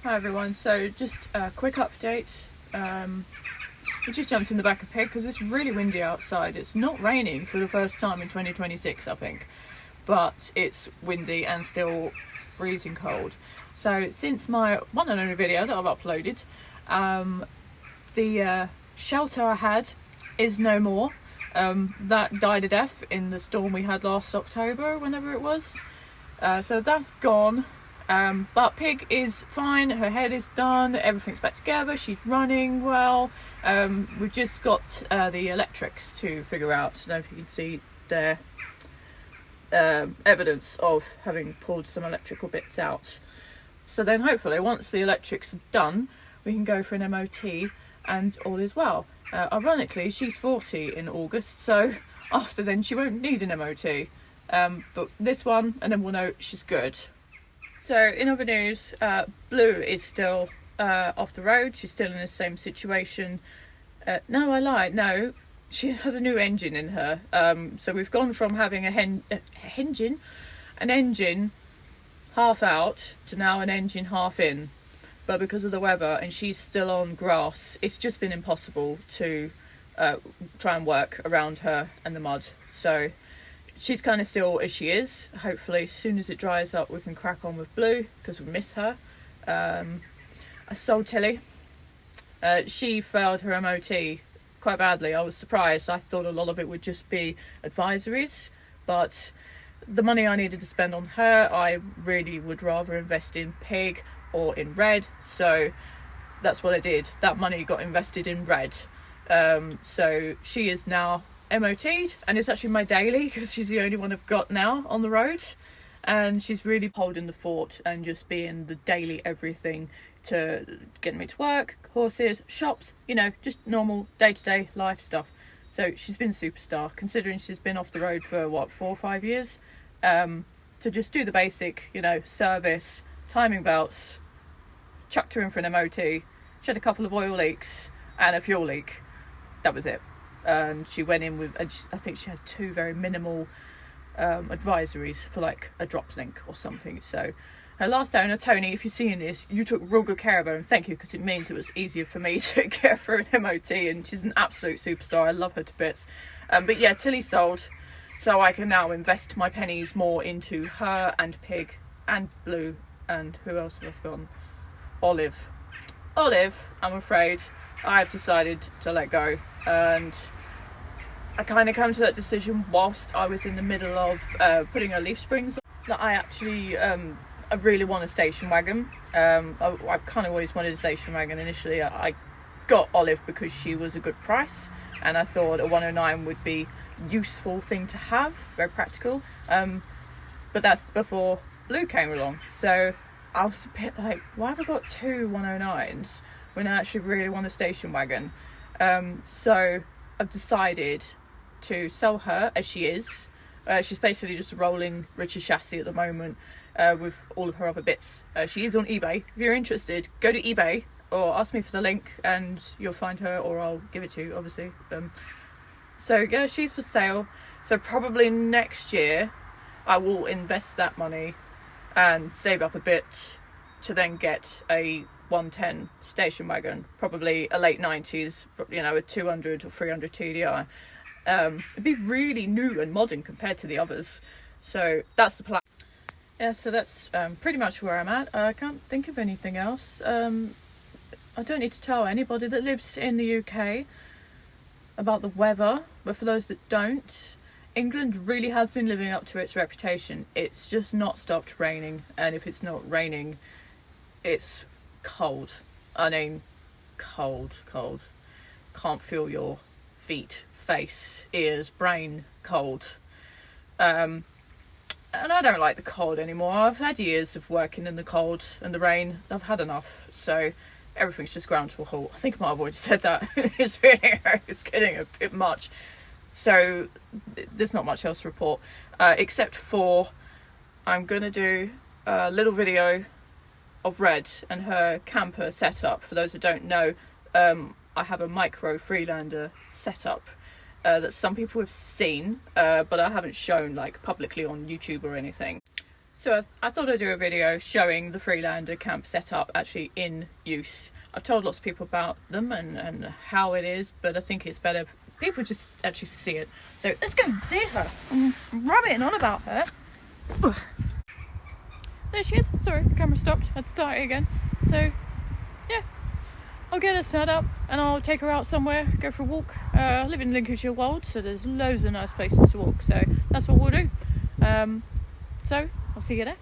Hi everyone, so just a quick update. We just jumped in the back of Pig because it's really windy outside. It's not raining for the first time in 2026 I think, but it's windy and still freezing cold. So since my one and only video that I've uploaded, the shelter I had is no more. That died a death in the storm we had last October, whenever it was. So that's gone. But Pig is fine, her head is done, everything's back together, she's running well. We've just got the electrics to figure out. I don't know if you can see their evidence of having pulled some electrical bits out. So then hopefully once the electrics are done, we can go for an MOT and all is well. Ironically, she's 40 in August, so after then she won't need an MOT. But this one, and then we'll know she's good. So in other news, Blue is still off the road. She's still in the same situation. No, I lied. No, she has a new engine in her. So we've gone from having an engine half out to now an engine half in. But because of the weather and she's still on grass, it's just been impossible to try and work around her and the mud. So she's kind of still as she is. Hopefully as soon as it dries up we can crack on with Blue because we miss her. I sold Tilly. She failed her MOT quite badly. I was surprised. I thought a lot of it would just be advisories, but the money I needed to spend on her I really would rather invest in Pig or in Red, so that's what I did. That money got invested in Red. So she is now MOT'd, and it's actually my daily because she's the only one I've got now on the road, and she's really holding the fort and just being the daily everything to getting me to work, horses, shops, you know, just normal day-to-day life stuff. So she's been a superstar considering she's been off the road for what, 4 or 5 years. To just do the basic, you know, service, timing belts, chucked her in for an MOT. She had a couple of oil leaks and a fuel leak. That was it. She went in with, and I think she had 2 very minimal advisories for like a drop link or something. So her last owner, Tony, if you're seeing this, you took real good care of her, and thank you, because it means it was easier for me to get her an MOT, and she's an absolute superstar. I love her to bits. But yeah, Tilly sold, so I can now invest my pennies more into her and Pig and Blue, and who else have I gone? Olive, I'm afraid I've decided to let go, and I kind of came to that decision whilst I was in the middle of putting her leaf springs on, that I actually I really want a station wagon. I've kind of always wanted a station wagon. Initially I got Olive because she was a good price, and I thought a 109 would be a useful thing to have, very practical, but that's before Blue came along. So I was a bit like, why have I got 2 109s when I actually really want a station wagon? So I've decided to sell her as she is. She's basically just a rolling Richard chassis at the moment, with all of her other bits. She is on eBay. If you're interested, go to eBay or ask me for the link and you'll find her, or I'll give it to you, obviously. So yeah, she's for sale. So probably next year I will invest that money and save up a bit to then get a 110 station wagon, probably a late 90s, you know, a 200 or 300 TDI. It'd be really new and modern compared to the others. So that's the plan. Yeah, so that's pretty much where I'm at. I can't think of anything else. I don't need to tell anybody that lives in the UK about the weather, but for those that don't, England really has been living up to its reputation. It's just not stopped raining, and if it's not raining, it's cold. I mean, cold. Can't feel your feet, face, ears, brain cold. And I don't like the cold anymore. I've had years of working in the cold and the rain. I've had enough. So everything's just ground to a halt. I think I might have already said that. It's getting a bit much. So there's not much else to report, except for I'm going to do a little video of Red and her camper setup. For those that don't know, I have a micro Freelander setup that some people have seen, but I haven't shown like publicly on YouTube or anything. So I thought I'd do a video showing the Freelander camp setup actually in use. I've told lots of people about them and how it is, but I think it's better people just actually see it. So let's go and see her. I'm rabbiting on about her. Ugh. There she is. Sorry, the camera stopped. I had to start it again. So yeah, I'll get her set up and I'll take her out somewhere, go for a walk. I live in Lincolnshire Wold, so there's loads of nice places to walk. So that's what we'll do. So I'll see you there.